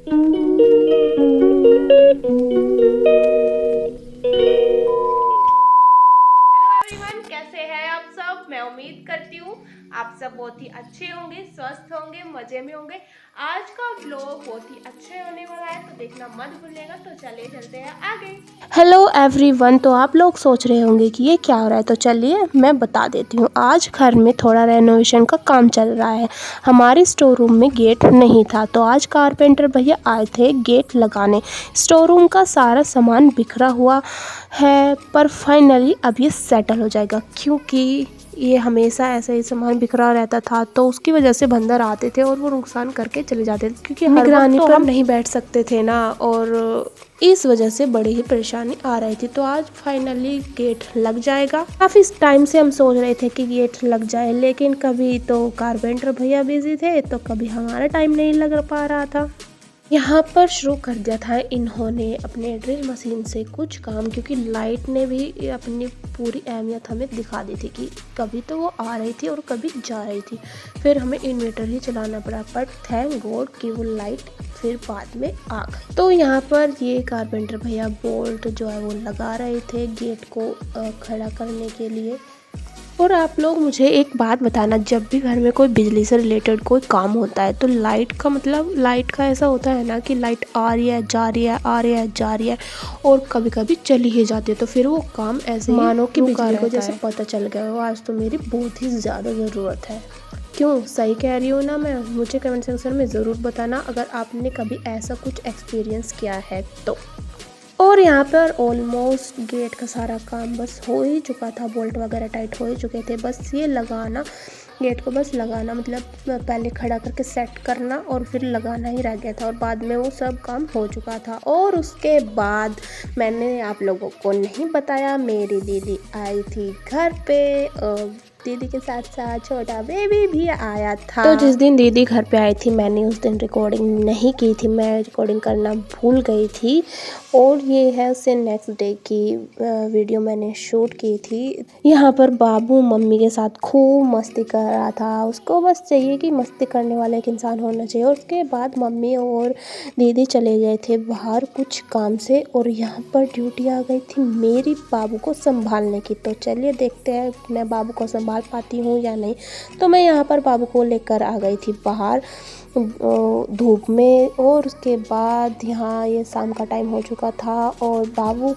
Everyone, कैसे हैं आप सब। मैं उम्मीद करती हूँ आप सब बहुत ही अच्छे होंगे, स्वस्थ होंगे, मजे में होंगे। आज का व्लॉग बहुत ही अच्छे होने वाला है, तो देखना मत भूलिएगा। तो चलिए चलते हैं आगे। हेलो एवरीवन, तो आप लोग सोच रहे होंगे कि ये क्या हो रहा है, तो चलिए मैं बता देती हूँ। आज घर में थोड़ा रेनोवेशन का काम चल रहा है। हमारे स्टोर रूम में गेट नहीं था, तो आज कारपेंटर भैया आए थे गेट लगाने। स्टोर रूम का सारा सामान बिखरा हुआ है, पर फाइनली अब ये सेटल हो जाएगा, क्योंकि ये हमेशा ऐसा ही सामान बिखरा रहता था, तो उसकी वजह से बंदर आते थे और वो नुकसान करके चले जाते थे, क्योंकि निगरानी पर हम नहीं बैठ सकते थे ना, और इस वजह से बड़ी ही परेशानी आ रही थी। तो आज फाइनली गेट लग जाएगा। काफ़ी टाइम से हम सोच रहे थे कि गेट लग जाए, लेकिन कभी तो कारपेंटर भैया बिजी थे, तो कभी हमारा टाइम नहीं लग पा रहा था। यहाँ पर शुरू कर दिया था इन्होंने अपने ड्रिल मशीन से कुछ काम, क्योंकि लाइट ने भी अपनी पूरी अहमियत हमें दिखा दी थी कि कभी तो वो आ रही थी और कभी जा रही थी। फिर हमें इन्वर्टर ही चलाना पड़ा, बट थैंक गॉड कि वो लाइट फिर बाद में आ गई। तो यहाँ पर ये कारपेंटर भैया बोल्ट जो है वो लगा रहे थे गेट को खड़ा करने के लिए। और आप लोग मुझे एक बात बताना, जब भी घर में कोई बिजली से रिलेटेड कोई काम होता है, तो लाइट का मतलब, लाइट का ऐसा होता है ना कि लाइट आ रही है जा रही है, आ रही है जा रही है, और कभी कभी चली ही जाती है, तो फिर वो काम ऐसे ही मानो कि बिजली को जैसे पता चल गया हो आज तो मेरी बहुत ही ज़्यादा ज़रूरत है। क्यों, सही कह रही हूँ ना मैं? मुझे कमेंट सेक्शन में ज़रूर बताना अगर आपने कभी ऐसा कुछ एक्सपीरियंस किया है तो। और यहाँ पर ऑलमोस्ट गेट का सारा काम बस हो ही चुका था, बोल्ट वगैरह टाइट हो ही चुके थे। बस ये लगाना, गेट को बस लगाना, मतलब पहले खड़ा करके सेट करना और फिर लगाना ही रह गया था, और बाद में वो सब काम हो चुका था। और उसके बाद मैंने आप लोगों को नहीं बताया, मेरी दीदी आई थी घर पे, दीदी के साथ साथ छोटा बेबी भी आया था। तो जिस दिन दीदी घर पे आई थी, मैंने उस दिन रिकॉर्डिंग नहीं की थी, मैं रिकॉर्डिंग करना भूल गई थी। और ये है उससे नेक्स्ट डे की वीडियो मैंने शूट की थी। यहाँ पर बाबू मम्मी के साथ खूब मस्ती कर रहा था। उसको बस चाहिए कि मस्ती करने वाला एक इंसान होना चाहिए। और उसके बाद मम्मी और दीदी चले गए थे बाहर कुछ काम से, और यहाँ पर ड्यूटी आ गई थी मेरी बाबू को संभालने की। तो चलिए देखते हैं मैं बाबू को संभाल पाती हूँ या नहीं। तो मैं यहाँ पर बाबू को लेकर आ गई थी बाहर धूप में। और उसके बाद यहाँ ये शाम का टाइम हो चुका था, और बाबू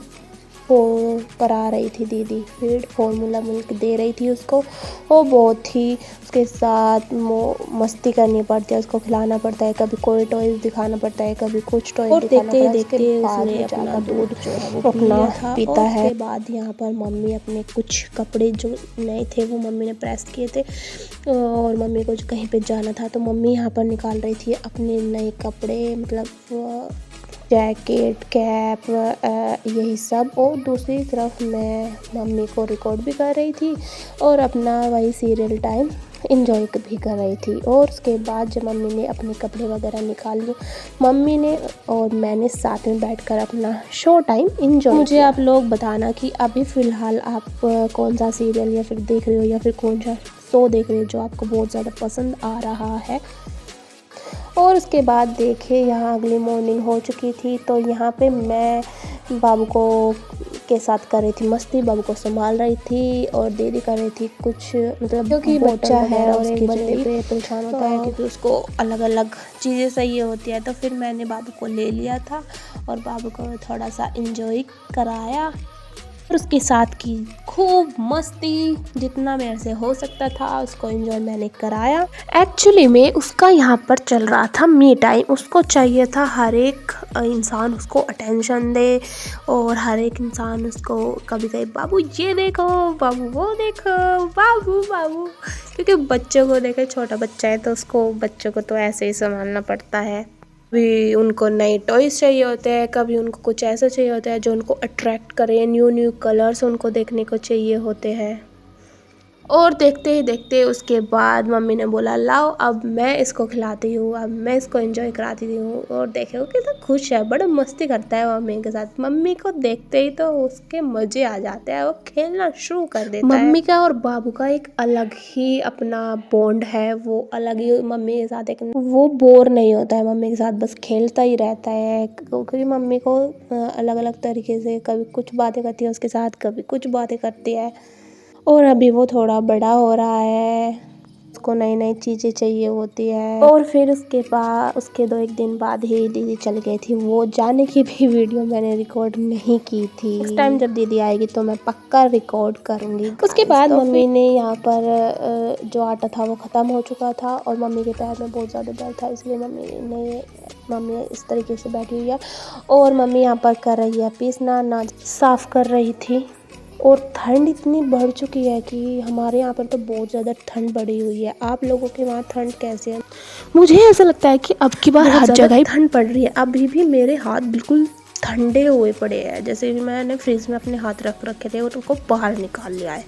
को करा रही थी दीदी फीड, फॉर्मूला मिल्क दे रही थी उसको। वो बहुत ही उसके साथ मस्ती करनी पड़ती है, उसको खिलाना पड़ता है, कभी कोई टॉयज दिखाना पड़ता है, कभी कुछ टॉयज दिखाना पड़ता है। देखते उसने अपना दूध जो है वो अपना पीता है। उसके बाद यहाँ पर मम्मी अपने कुछ कपड़े जो नए थे वो मम्मी ने प्रेस किए थे, और मम्मी को कहीं पे जाना था, तो मम्मी यहाँ पर निकाल रही थी अपने नए कपड़े, मतलब जैकेट, कैप, यही सब। और दूसरी तरफ मैं मम्मी को रिकॉर्ड भी कर रही थी और अपना वही सीरियल टाइम इंजॉय भी कर रही थी। और उसके बाद जब मम्मी ने अपने कपड़े वगैरह निकाल लिए, मम्मी ने और मैंने साथ में बैठकर अपना शो टाइम इंजॉय। मुझे आप लोग बताना कि अभी फ़िलहाल आप कौन सा सीरियल या फिर देख रहे हो, या फिर कौन सा शो देख रहे हो जो आपको बहुत ज़्यादा पसंद आ रहा है। और उसके बाद देखे यहाँ अगली मॉर्निंग हो चुकी थी, तो यहाँ पे मैं बाबू को के साथ कर रही थी मस्ती, बाबू को संभाल रही थी, और दीदी कर रही थी कुछ, मतलब क्योंकि बच्चा है और एक बच्चे पे परेशान होता है, क्योंकि उसको अलग अलग चीज़ें चाहिए होती है। तो फिर मैंने बाबू को ले लिया था और बाबू को थोड़ा सा इंजॉय कराया, और उसके साथ की खूब मस्ती, जितना मेरे से हो सकता था उसको एंजॉय मैंने कराया। एक्चुअली में उसका यहाँ पर चल रहा था मी टाइम। उसको चाहिए था हर एक इंसान उसको अटेंशन दे, और हर एक इंसान उसको कभी कभी बाबू ये देखो, बाबू वो देखो, बाबू बाबू, क्योंकि बच्चों को देखे, छोटा बच्चा है तो उसको, बच्चों को तो ऐसे ही संभालना पड़ता है। कभी उनको नए टॉयज़ चाहिए होते हैं, कभी उनको कुछ ऐसा चाहिए होता है जो उनको अट्रैक्ट करे, न्यू न्यू कलर्स उनको देखने को चाहिए होते हैं। और देखते ही देखते उसके बाद मम्मी ने बोला लाओ अब मैं इसको खिलाती हूँ, अब मैं इसको एंजॉय कराती हूँ। और देखो कितना खुश है, बड़ा मस्ती करता है मम्मी के साथ। मम्मी को देखते ही तो उसके मजे आ जाते हैं, वो खेलना शुरू कर देता है। मम्मी का और बाबू का एक अलग ही अपना बॉन्ड है, वो अलग ही मम्मी के साथ एक वो बोर नहीं होता है मम्मी के साथ, बस खेलता ही रहता है। क्योंकि मम्मी को अलग अलग तरीके से कभी कुछ बातें करती है उसके साथ, कभी कुछ बातें करती है। और अभी वो थोड़ा बड़ा हो रहा है, उसको नई नई चीज़ें चाहिए होती है। और फिर उसके 2-1 दिन बाद ही दीदी चल गई थी। वो जाने की भी वीडियो मैंने रिकॉर्ड नहीं की थी। नेक्स्ट टाइम जब दीदी आएगी तो मैं पक्का रिकॉर्ड करूँगी। उसके बाद मम्मी ने यहाँ पर जो आटा था वो ख़त्म हो चुका था और मम्मी के पैर में बहुत ज़्यादा दर्द था, इसलिए मम्मी इस तरीके से बैठी हुई है। और मम्मी यहाँ पर कर रही है पीसना, ना साफ़ कर रही थी। और ठंड इतनी बढ़ चुकी है कि हमारे यहाँ पर तो बहुत ज़्यादा ठंड बढ़ी हुई है। आप लोगों के वहाँ ठंड कैसे है? मुझे ऐसा लगता है कि अब की बार हर जगह ही ठंड पड़ रही है। अभी भी मेरे हाथ बिल्कुल ठंडे हुए पड़े हैं, जैसे कि मैंने फ्रिज में अपने हाथ रख रखे थे और उनको बाहर निकाल लिया है।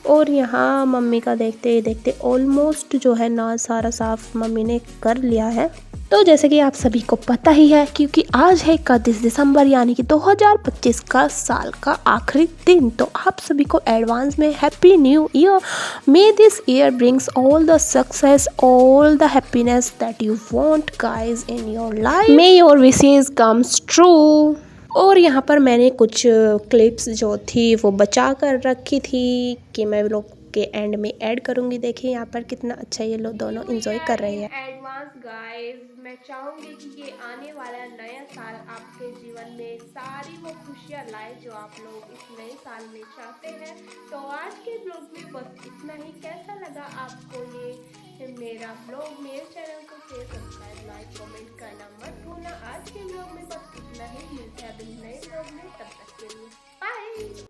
और यहाँ मम्मी का देखते ही देखते ऑलमोस्ट जो है ना सारा साफ मम्मी ने कर लिया है। तो जैसे कि आप सभी को पता ही है, क्योंकि आज है 31 दिसंबर यानी कि 2025 का साल का आखिरी दिन, तो आप सभी को एडवांस में happy new year. May this year brings all the success, all the happiness that you want guys in your life. May your wishes comes true. और यहाँ पर मैंने कुछ क्लिप्स जो थी वो बचा कर रखी थी कि मैं लोग के एंड में ऐड करूँगी। देखिए यहाँ पर कितना अच्छा ये लोग दोनों एंजॉय कर रहे हैं। एडवांस गाइस, मैं चाहूँगी कि ये आने वाला नया साल आपके जीवन में सारी वो खुशियाँ लाए जो आप लोग इस नए साल में चाहते हैं। तो आज के ब्लॉग में बस इतना ही। कैसा लगा आपको ये मेरा ब्लॉग? मेरे चैनल को शेयर, सब्सक्राइब, लाइक, कमेंट करना मत भूलना। आज के ब्लॉग में बस इतना ही। मिलते हैं अभी नए ब्लॉग में, तब तक के लिए बाय।